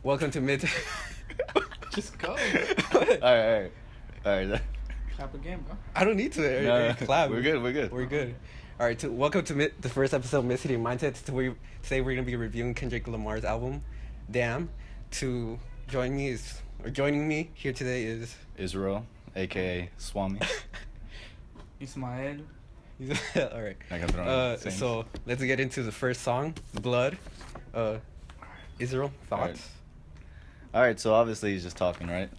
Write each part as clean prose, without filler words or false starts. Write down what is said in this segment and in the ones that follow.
Welcome to Mid. Just go. All right. Clap again, bro. I don't need to No, clap. We're good. We're good. All right, welcome to the first episode of Mid-City Mindset. Today we're going to be reviewing Kendrick Lamar's album, Damn. Joining me here today is... Israel, a.k.a. Swami. Ismael. All right. I can throw in so let's get into the first song, Blood. Israel, thoughts? All right, so obviously he's just talking, right?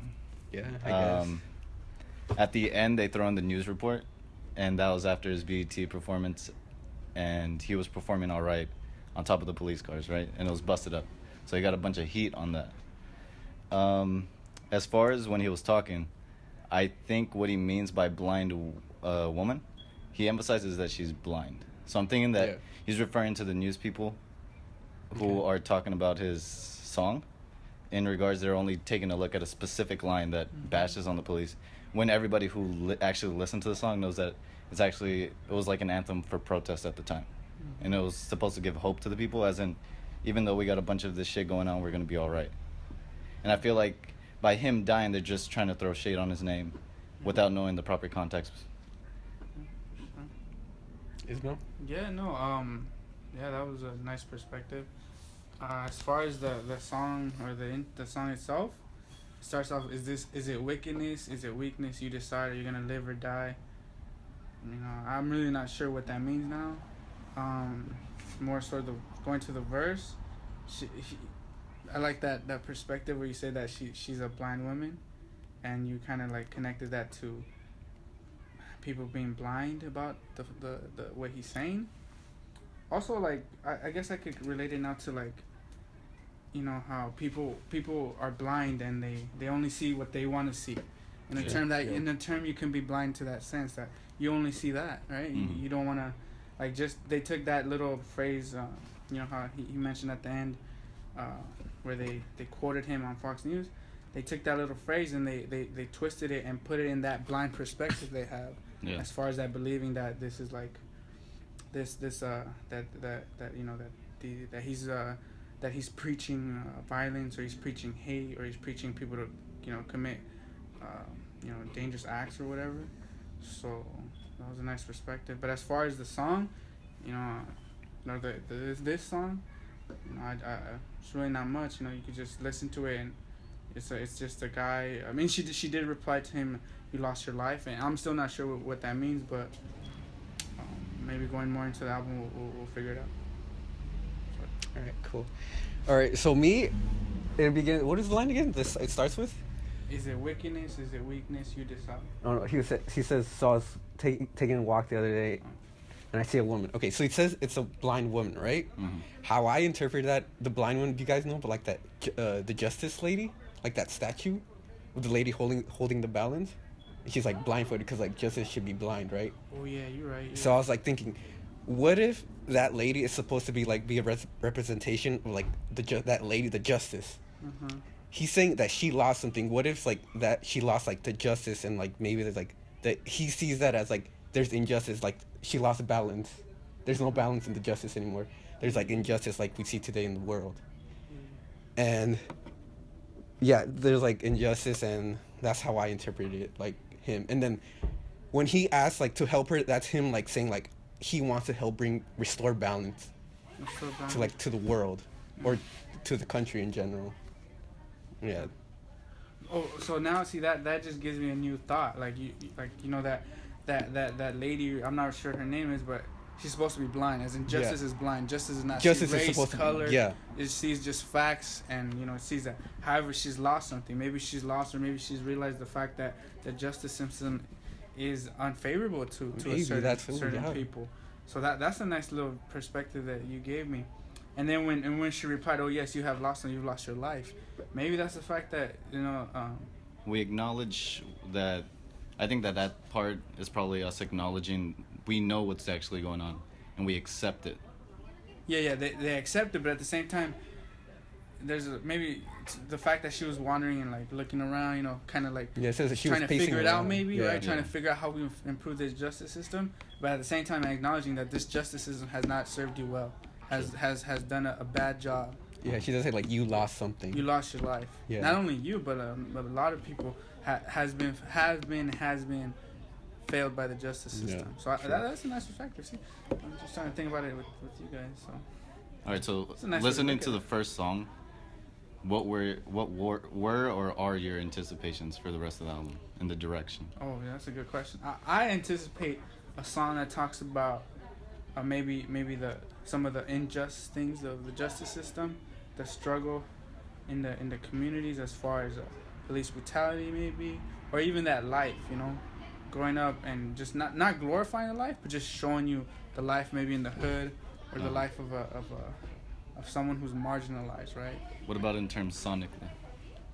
Yeah, I guess. At the end, they throw in the news report, and that was after his BET performance, and he was performing all right on top of the police cars, right? And it was busted up. So he got a bunch of heat on that. As far as when he was talking, I think what he means by blind woman, he emphasizes that she's blind. So I'm thinking that he's referring to the news people who are talking about his song. In regards, they're only taking a look at a specific line that bashes on the police, when everybody who actually listened to the song knows that it was like an anthem for protest at the time. And it was supposed to give hope to the people, as in, even though we got a bunch of this shit going on, we're going to be all right. And I feel like by him dying, they're just trying to throw shade on his name without knowing the proper context. Ismail? Yeah, that was a nice perspective. As far as the song or the song itself, it starts off, is it wickedness, is it weakness, you decide, are you gonna live or die? I'm really not sure what that means now. More sort of going to the verse, I like that perspective where you say that she's a blind woman, and you kind of like connected that to people being blind about the what he's saying. Also, like, I guess I could relate it now to, like, how people are blind and they only see what they want to see. In the term, you can be blind to that sense that you only see that, right? Mm-hmm. You don't want to, like, they took that little phrase, how he mentioned at the end, where they quoted him on Fox News. They took that little phrase and they twisted it and put it in that blind perspective they have, as far as that believing that this is like, that he's preaching violence, or he's preaching hate, or he's preaching people to commit dangerous acts or whatever. So that was a nice perspective. But as far as the song, this song, it's really not much. You could just listen to it, and it's just a guy. I mean, she did reply to him, "You lost your life," and I'm still not sure what that means, but maybe going more into the album, we'll figure it out. All right, cool. All right, so me, it begins. What is the line again? It starts with? Is it wickedness? Is it weakness? You decide. No. He says, so I was taking a walk the other day, and I see a woman. Okay, so he says it's a blind woman, right? Mm-hmm. How I interpret that, the blind woman, do you guys know? But like that, the justice lady, like that statue, with the lady holding the balance. She's like blindfolded because like justice should be blind, right? Oh yeah, you're right. Yeah. So I was like thinking, what if that lady is supposed to be a representation of like that lady, the justice? Mm-hmm. He's saying that she lost something. What if like that she lost like the justice, and like maybe there's like that he sees that as like there's injustice, like she lost balance. There's no balance in the justice anymore. There's like injustice like we see today in the world. And yeah, there's like injustice, and that's how I interpreted it, like him. And then when he asks like to help her, that's him like saying like he wants to help restore balance to the world, or to the country in general. Yeah. Oh, so now see that just gives me a new thought. Like that lady, I'm not sure her name is, but she's supposed to be blind. As in, justice is blind. Justice is not. Justice race, is supposed color. to be. Yeah. It sees just facts, and it sees that. However, she's lost something. Maybe she's lost, or maybe she's realized the fact that the justice system is unfavorable to certain people. So that's a nice little perspective that you gave me. And then when she replied, "Oh yes, you have lost, and you've lost your life," maybe that's the fact that we acknowledge that. I think that part is probably us acknowledging we know what's actually going on, and we accept it. Yeah, they accept it, but at the same time, there's maybe the fact that she was wandering and like looking around, kind of like it says that she trying was to figure it out, maybe, right? Yeah. Trying to figure out how we improve this justice system, but at the same time acknowledging that this justice system has not served you well, has done a bad job. Yeah, she does say like you lost something. You lost your life. Yeah. Not only you, but a lot of people has been failed by the justice system. Yeah, So that's a nice perspective. See, I'm just trying to think about it with you guys. So. All right, so Nice listening to the first song, what were or are your anticipations for the rest of the album and the direction? Oh, yeah, that's a good question. I anticipate a song that talks about maybe some of the unjust things of the justice system, the struggle in the communities as far as police brutality maybe, or even that life, growing up and just not glorifying the life, but just showing you the life maybe in the hood or the life of someone who's marginalized, right? What about in terms sonically?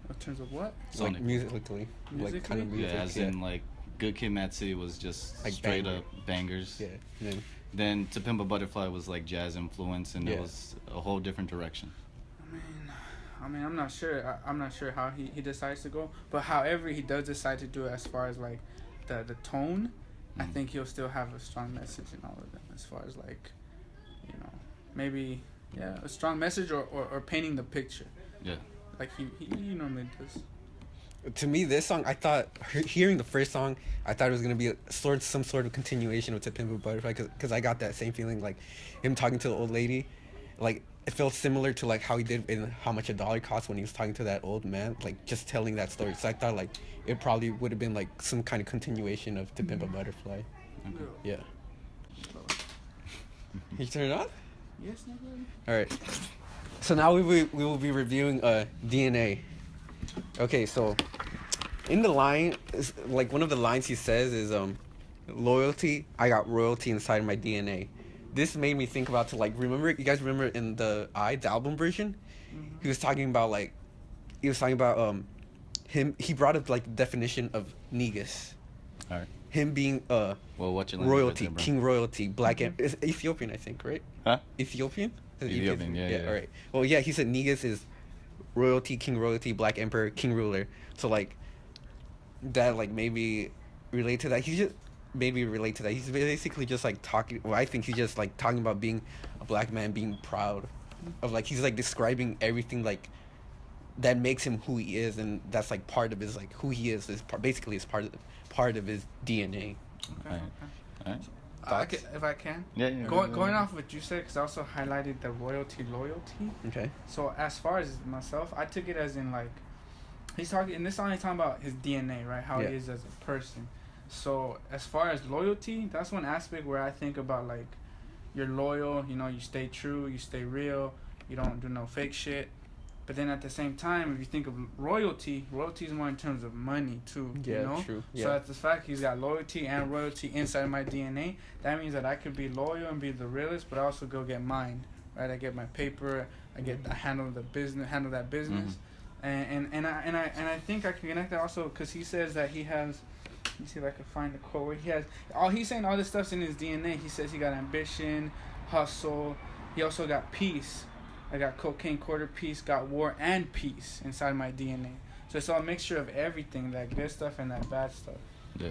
In terms of what? Like musically, like kind of music. Yeah, as in like Good Kid, Mad City was just like straight up bangers. Yeah. Then To Pimp a Butterfly was like jazz influence, and it was a whole different direction. I mean, I'm not sure. I'm not sure how he decides to go, but however he does decide to do it, as far as like the tone, I think he'll still have a strong message in all of them. As far as like, maybe a strong message or painting the picture. Yeah. Like he normally does. To me, this song, I thought, hearing the first song, I thought it was going to be some sort of continuation of To Pimp a Butterfly, because I got that same feeling, like, him talking to the old lady, like, it felt similar to, like, how he did in How Much a Dollar Costs when he was talking to that old man, like, just telling that story. So I thought, like, it probably would have been, like, some kind of continuation of To Pimp a Butterfly. Okay. Yeah. You turn it on? Yes, no problem. All right. So now we will be reviewing DNA. Okay, so in the line, like one of the lines he says is loyalty. I got royalty inside my DNA. This made me think about you guys remember in the album version, he was talking about him. He brought up like the definition of negus. All right. Him being what's your royalty, right there, king royalty, black it's Ethiopian, I think, right? Huh? Ethiopian? Ethiopian, yeah. All right. Well, yeah, he said negus is royalty, king royalty, black emperor, king ruler. So like that, like maybe relate to that. He's basically just like talking. Well, I think he's just like talking about being a black man, being proud of like he's like describing everything like that makes him who he is, and that's like part of his like who he is basically is part of his DNA. Okay. All right. If I can. Yeah. Going off what you said, because I also highlighted the loyalty. Okay. So as far as myself, I took it as in like he's talking in this song. He's talking about his DNA, right? How he is as a person. So as far as loyalty, that's one aspect where I think about like you're loyal. You stay true. You stay real. You don't do no fake shit. But then at the same time, if you think of royalty is more in terms of money too. Yeah, true. Yeah. So that's the fact he's got loyalty and royalty inside my DNA. That means that I could be loyal and be the realist, but I also go get mine, right? I get my paper. I handle that business. Mm-hmm. And I think I can connect that also because he says that he has. Let me see if I can find the quote where he has. He's saying all this stuff's in his DNA. He says he got ambition, hustle. He also got peace. I got cocaine, quarter piece, got war and peace inside my DNA. So it's all a mixture of everything, that good stuff and that bad stuff. Yeah.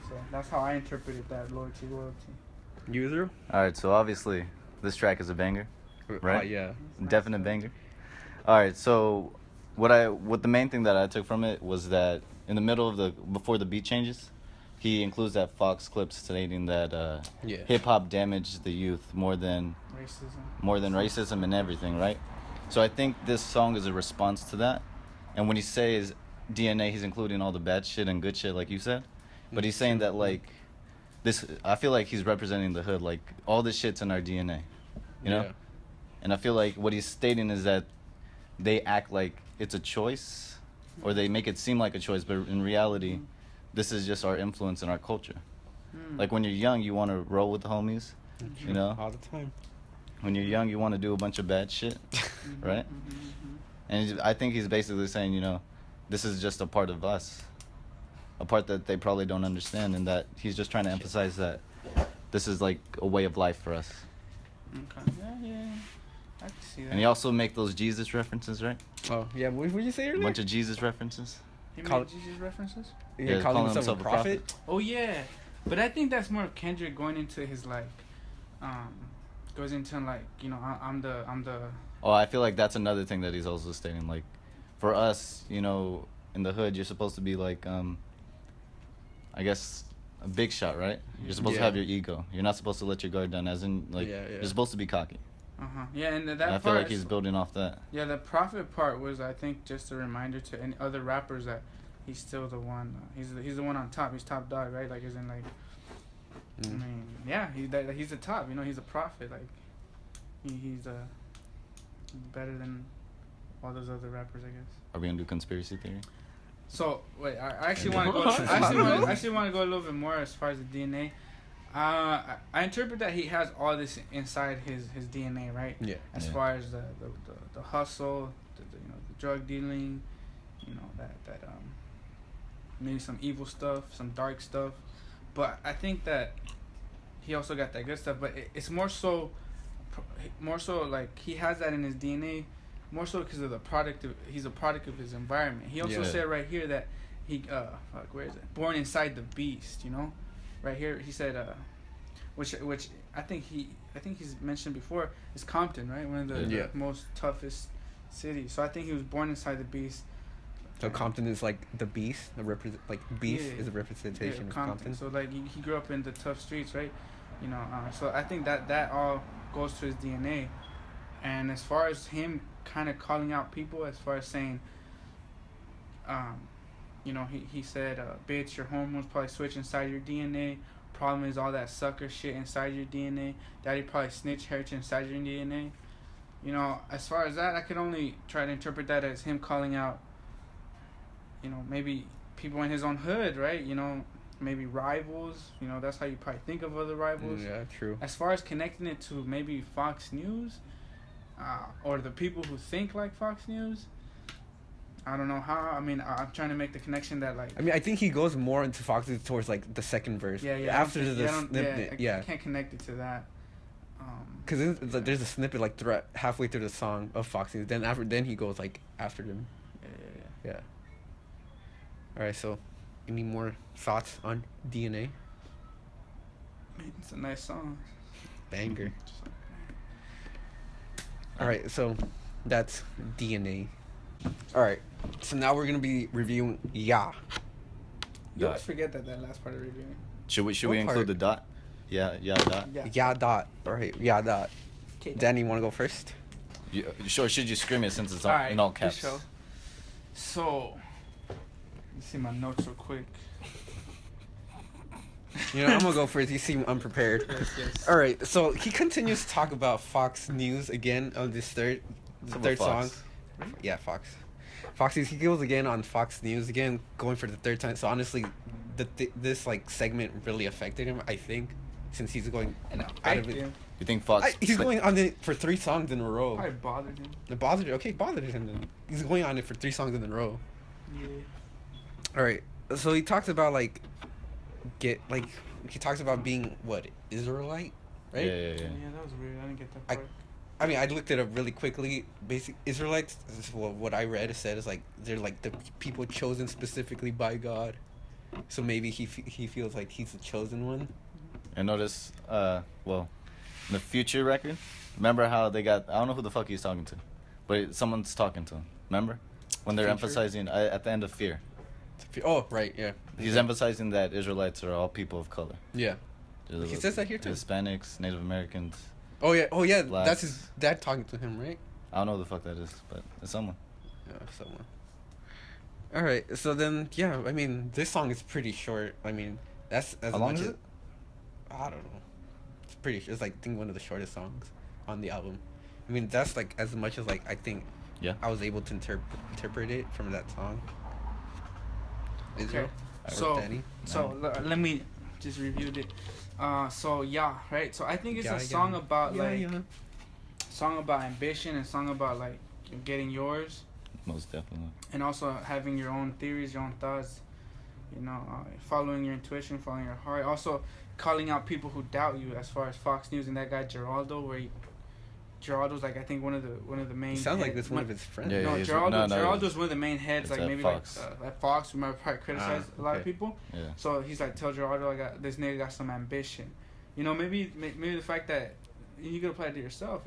So that's how I interpreted that loyalty. User? All right, so obviously this track is a banger, right? Yeah. Definite banger. All right, so what the main thing that I took from it was that in the middle of before the beat changes, he includes that Fox clip stating that hip hop damaged the youth more than racism and everything, right? So I think this song is a response to that. And when he says DNA, he's including all the bad shit and good shit, like you said. But he's saying that like this. I feel like he's representing the hood. Like all this shit's in our DNA, you know. And I feel like what he's stating is that they act like it's a choice, or they make it seem like a choice, but in reality, this is just our influence in our culture. Like when you're young, you want to roll with the homies, you know. All the time. When you're young, you want to do a bunch of bad shit, right? And I think he's basically saying, this is just a part of us, a part that they probably don't understand, and that he's just trying to emphasize that this is like a way of life for us. Okay. Yeah. I can see that. And he also make those Jesus references, right? Oh, yeah. What did you say earlier? A bunch of Jesus references. He made Jesus references? Yeah, calling himself a prophet? Oh, yeah. But I think that's more of Kendrick going into his, like, goes into, like, I'm the Oh, I feel like that's another thing that he's also stating. Like, for us, you know, in the hood, you're supposed to be like, I guess, a big shot, right? You're supposed to have your ego. You're not supposed to let your guard down. As in, like, you're supposed to be cocky. Yeah, and that and I feel like he's building off that. Yeah, the prophet part was, I think, just a reminder to any other rappers that he's still the one. He's the one on top. He's top dog, right? Like, isn't like. I mean, yeah, he's the top. You know, he's a prophet. Like, he's better than all those other rappers, I guess. Are we gonna do conspiracy theory? So wait, I actually want to go. I actually want to go a little bit more as far as the DNA. I interpret that he has all this inside his DNA, right? Yeah. As far as the hustle, the drug dealing, that maybe some evil stuff, some dark stuff, but I think that he also got that good stuff. But it's more so like he has that in his DNA, more so because of he's a product of his environment. He also said right here that he where is it? Born inside the beast, you know. Right here, he said, which I think he's mentioned before, is Compton, right? One of the most toughest cities. So I think he was born inside the beast. So Compton is like the beast, beast is a representation of Compton. So like he grew up in the tough streets, right? You know, so I think that all goes to his DNA. And as far as him kind of calling out people, as far as saying, he said, bitch, your hormones probably switch inside your DNA. Problem is all that sucker shit inside your DNA. Daddy probably snitch hurt inside your DNA. You know, as far as that, I could only try to interpret that as him calling out, maybe people in his own hood, right? Maybe rivals. That's how you probably think of other rivals. Yeah, true. As far as connecting it to maybe Fox News, or the people who think like Fox News, I don't know how. I mean, I'm trying to make the connection that like. I mean, I think he goes more into Fox News towards like the second verse. Yeah. After the snippet, I can't connect it to that. Because there's a snippet like halfway through the song of Fox News. Then he goes like after them. Yeah. All right. So, any more thoughts on DNA? It's a nice song. Banger. All right. So, that's DNA. All right. So now we're gonna be reviewing Ya. You always forget that last part of reviewing. Should we include the dot? Yeah, dot. Ya dot. All right. Ya dot. Okay. Danny, you want to go first? Sure. Should you scream it since it's in all caps? Sure. So, let's see my notes real quick. I'm gonna go first. You seem unprepared. Yes. All right. So he continues to talk about Fox News again on this third song. Yeah, Fox News. He goes again on Fox News again, going for the third time. So honestly, this like segment really affected him. I think since he's going out of it. You think Fox? He's going on it for 3 songs in a row. Probably bothered him. It bothered him. Then he's going on it for 3 songs in a row. Yeah. All right. So he talks about he talks about being Israelite, right? Yeah. Yeah, that was weird. I didn't get that part. I mean, I looked it up really quickly. Basic Israelites, what I read said is they're like the people chosen specifically by God. So maybe he feels like he's the chosen one. And notice, in the Future record, remember how they got? I don't know who the fuck he's talking to, but someone's talking to him. Remember when they're emphasizing at the end of Fear. Oh, right, yeah. He's emphasizing that Israelites are all people of color. Yeah. He says that here too. Hispanics, Native Americans. Oh yeah. Blacks. That's his dad talking to him, right? I don't know who the fuck that is, but it's someone. Yeah, someone. All right, so then I mean, this song is pretty short. I mean, that's as how long is it? I don't know. It's pretty. It's I think one of the shortest songs on the album. I mean, that's as much as I think. Yeah. I was able to interpret it from that song. Okay. So let me just review it. Right. So I think it's a song about song about ambition and song about getting yours. Most definitely. And also having your own theories, your own thoughts. Following your intuition, following your heart. Also calling out people who doubt you, as far as Fox News and that guy Geraldo, Geraldo's I think one of the main. It sounds like this one of his friends. Yeah, Geraldo's one of the main heads. Maybe Fox. At Fox, who might probably criticize a lot of people. Yeah. So he's tell Geraldo, this nigga got some ambition. Maybe the fact that you could apply it to yourself.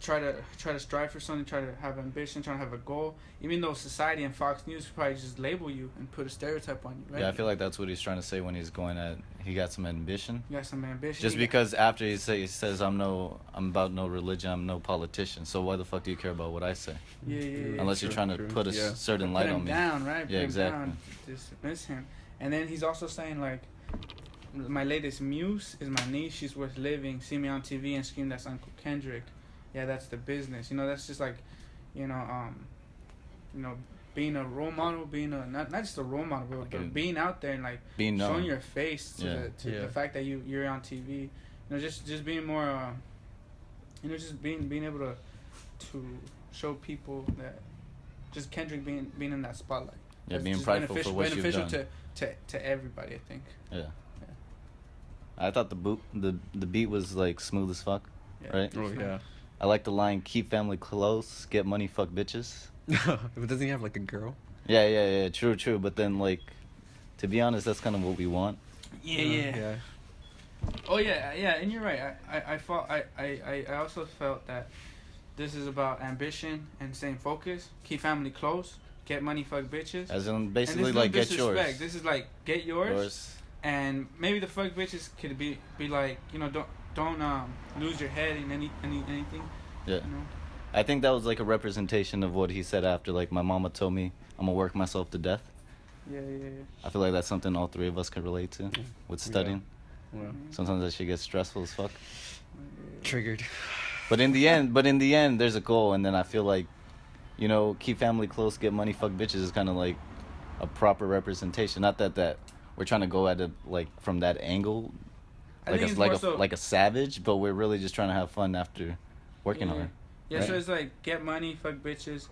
try to strive for something, try to have ambition, try to have a goal. Even though society and Fox News probably just label you and put a stereotype on you, right? Yeah, I feel like that's what he's trying to say when he's going at. He got some ambition. You got some ambition. Just because after he says I'm about no religion, I'm no politician. So why the fuck do you care about what I say? Yeah. Unless you're trying to put a certain light on me. Down, right? Yeah, exactly. Down, dismiss him. And then he's also saying like, my latest muse is my niece. She's worth living. See me on TV and scream that's Uncle Kendrick. Yeah, that's the business. You know, that's just like, you know, being a role model, being a not just a role model, but being out there and like being known. showing your face to the fact that you're on TV. You know, just being more, just being able to show people that just Kendrick being in that spotlight. Yeah, being prideful for what you've done. To everybody, I think. Yeah. I thought the beat was like smooth as fuck, right? Oh yeah. I like the line, keep family close, get money, fuck bitches. But doesn't he have like a girl? Yeah, true. But then like, to be honest, that's kind of what we want. Yeah. Oh yeah, and you're right. I also felt that this is about ambition and staying focused. Keep family close, get money, fuck bitches. As in basically like get yours. This is like get yours. And maybe the fuck bitches could be like, you know, don't lose your head in anything. Yeah. You know? I think that was like a representation of what he said after, like, my mama told me I'm gonna work myself to death. Yeah. I feel like that's something all three of us could relate to with studying. Yeah. Sometimes that shit gets stressful as fuck. Triggered. But in the end, there's a goal, and then I feel like, you know, keep family close, get money, fuck bitches is kind of like a proper representation. Not that we're trying to go at it like from that angle, like a savage, but we're really just trying to have fun after working hard. Yeah, right? So it's like get money, fuck bitches.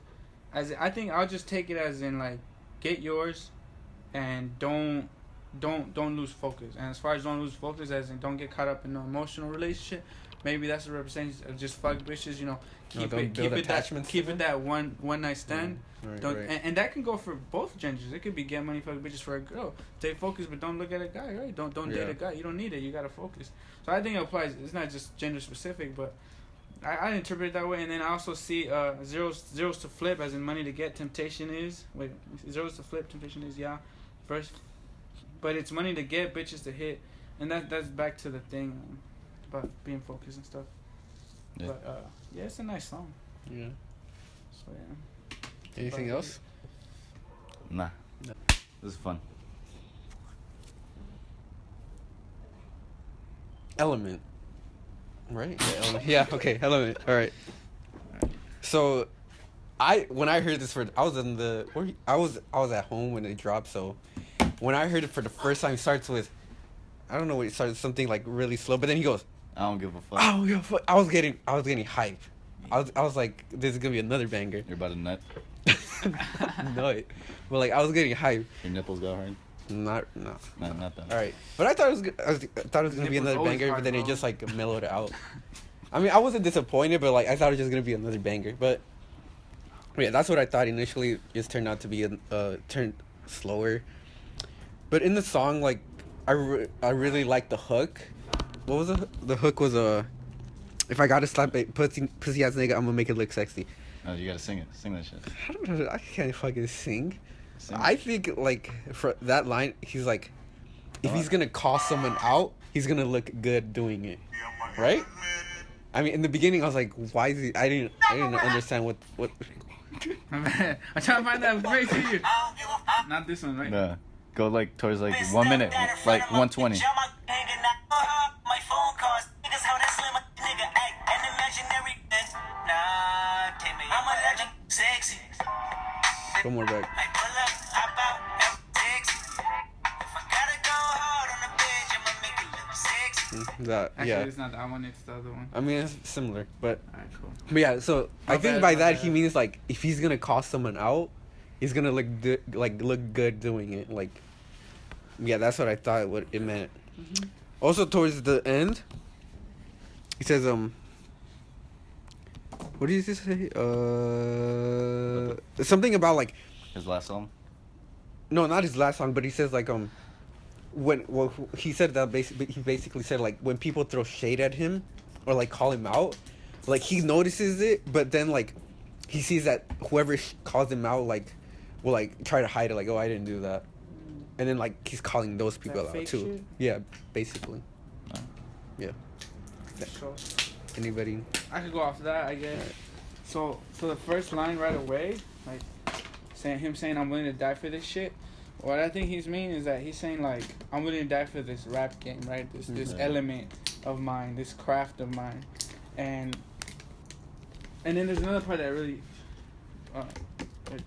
I think I'll just take it as in like get yours, and don't lose focus. And as far as don't lose focus, as in don't get caught up in an emotional relationship. Maybe that's a representation of just fuck bitches. You know, keep it that one night stand. Right. And that can go for both genders. It could be get money, fuck bitches for a girl. Stay focused, but don't look at a guy. Right? Don't date a guy. You don't need it. You gotta focus. So I think it applies. It's not just gender specific, but I interpret it that way. And then I also see zeros to flip, as in money to get, temptation is. Wait, zeros to flip, temptation is first. But it's money to get, bitches to hit, and that's back to the thing about being focused and stuff. Yeah. But it's a nice song. Yeah. So yeah. Anything else? Nah. This is fun. Element. Right? Yeah, Element. Yeah, okay, Element. All right. So when I heard this I was at home when it dropped, so when I heard it for the first time, it starts with, I don't know what it started, something like really slow, but then he goes, I don't give a fuck. I don't give a fuck. I was getting hype. I was like, this is gonna be another banger. You're about to nut. No, but like I was getting hype. Your nipples got hard. No, not that. All right, but I thought it was gonna be another banger, but then it just like mellowed out. I mean, I wasn't disappointed, but like I thought it was just gonna be another banger. But yeah, that's what I thought initially. It just turned out to be turned slower. But in the song, like I really liked the hook. What was the hook? Was if I gotta slap a pussy ass nigga, I'm gonna make it look sexy. Oh, you gotta sing it. Sing that shit. I don't know. I can't fucking sing. I think like for that line, he's like, if he's gonna call someone out, he's gonna look good doing it, right? I mean, in the beginning, I was like, why is he? I didn't understand what. I'm trying to find that phrase for you. Not this one, right? No. Go like towards like 1 minute, like 120. Go more back. Actually, it's not that one, it's the other one. I mean, it's similar, but alright, cool. But yeah, so I think by that he means like if he's gonna call someone out, he's gonna look good doing it. Like, yeah, that's what I thought what it meant. Mm-hmm. Also, towards the end, he says what did he say? Something about like his last song. No, not his last song, but he says like he said that he basically said like when people throw shade at him or like call him out, like he notices it, but then like he sees that whoever calls him out like will like try to hide it, like, oh, I didn't do that, and then like he's calling those people That out fake too. shit? Yeah, basically. Yeah. Sure. Anybody? I could go off that, I guess. Right. So the first line right away, like saying I'm willing to die for this shit. What I think he's meaning is that he's saying like I'm willing to die for this rap game, right? This element of mine, this craft of mine, and then there's another part that really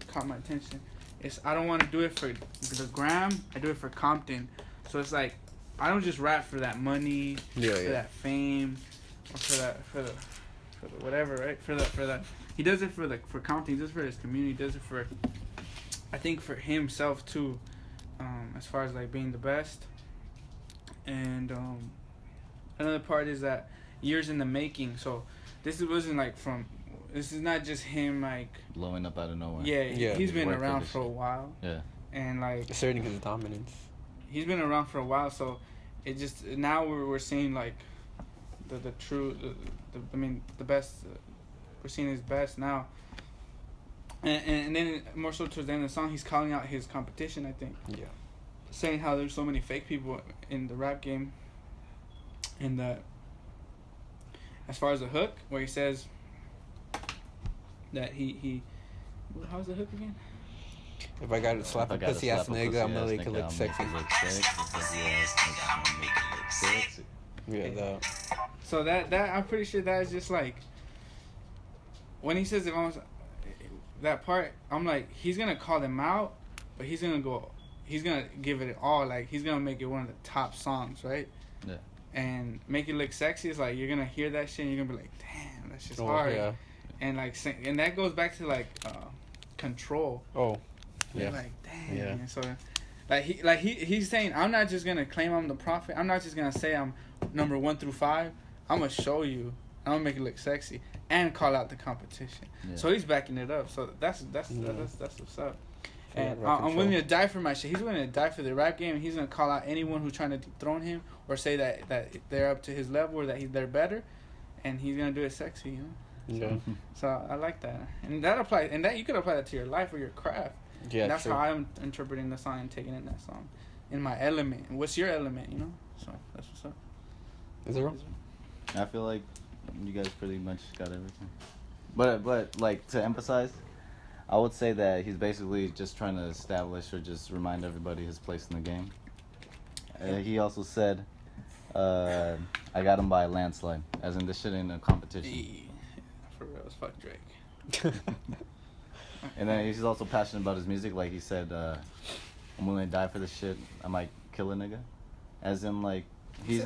caught my attention. It's I don't want to do it for the gram. I do it for Compton. So it's like I don't just rap for that money, for that fame, or for the whatever, right? For that he does it for Compton. He does it for his community. He does it for I think for himself too, as far as like being the best. And another part is that years in the making. So this wasn't like this is not just him like blowing up out of nowhere. Yeah. He's been around for a while. Yeah. And like asserting his dominance. He's been around for a while, so it just now we're seeing like the true the best. We're seeing his best now. And then more so towards the end of the song, he's calling out his competition, I think. Yeah. Saying how there's so many fake people in the rap game. And that, as far as the hook, where he says that he how's the hook again? If I gotta slap a pussy ass nigga, I'm gonna make it look sexy. Yeah, that. So that I'm pretty sure that is just like when he says that part, I'm like he's gonna call them out, but he's gonna give it all. Like he's gonna make it one of the top songs, right? Yeah. And make it look sexy. It's like you're gonna hear that shit and you're gonna be like, damn, that's just hard. Yeah. And like, and that goes back to like control. Oh. Yeah. Yeah. Like, damn. Yeah. So, he's saying, I'm not just gonna claim I'm the prophet. I'm not just gonna say I'm number 1 through 5. I'm gonna show you. I'm gonna make it look sexy and call out the competition. Yeah. So he's backing it up. So that's what's up. And I'm willing to die for my shit. He's willing to die for the rap game. And he's gonna call out anyone who's trying to dethrone him or say that they're up to his level or that they're better, and he's gonna do it sexy, you know. Yeah. So I like that, and that applies, and that you could apply that to your life or your craft. Yeah, and that's how I'm interpreting the song and taking in that song, in my element. And what's your element, you know? So that's what's up. Is there? I feel like you guys pretty much got everything. But like to emphasize, I would say that he's basically just trying to establish or just remind everybody his place in the game. He also said, "I got him by a landslide," as in this shit ain't a competition. For real, as fuck Drake. And then he's also passionate about his music. Like he said, "I'm willing to die for this shit. I might kill a nigga," as in like he's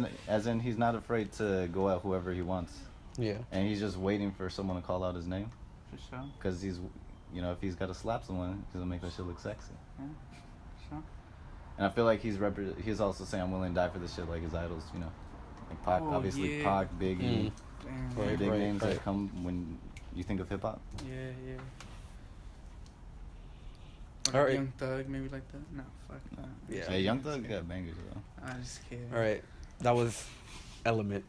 not afraid to go at whoever he wants. Yeah. And he's just waiting for someone to call out his name. For sure. Because he's, you know, if he's got to slap someone, he's gonna make that shit look sexy. Yeah. Sure. And I feel like he's also saying I'm willing to die for this shit, like his idols, you know, like Pac, obviously yeah. Pac, Biggie, big names that come when you think of hip hop. Yeah. All right. Young Thug, maybe like that. No, fuck that. Yeah, Young Thug got bangers though. I'm just kidding. All right, that was Element.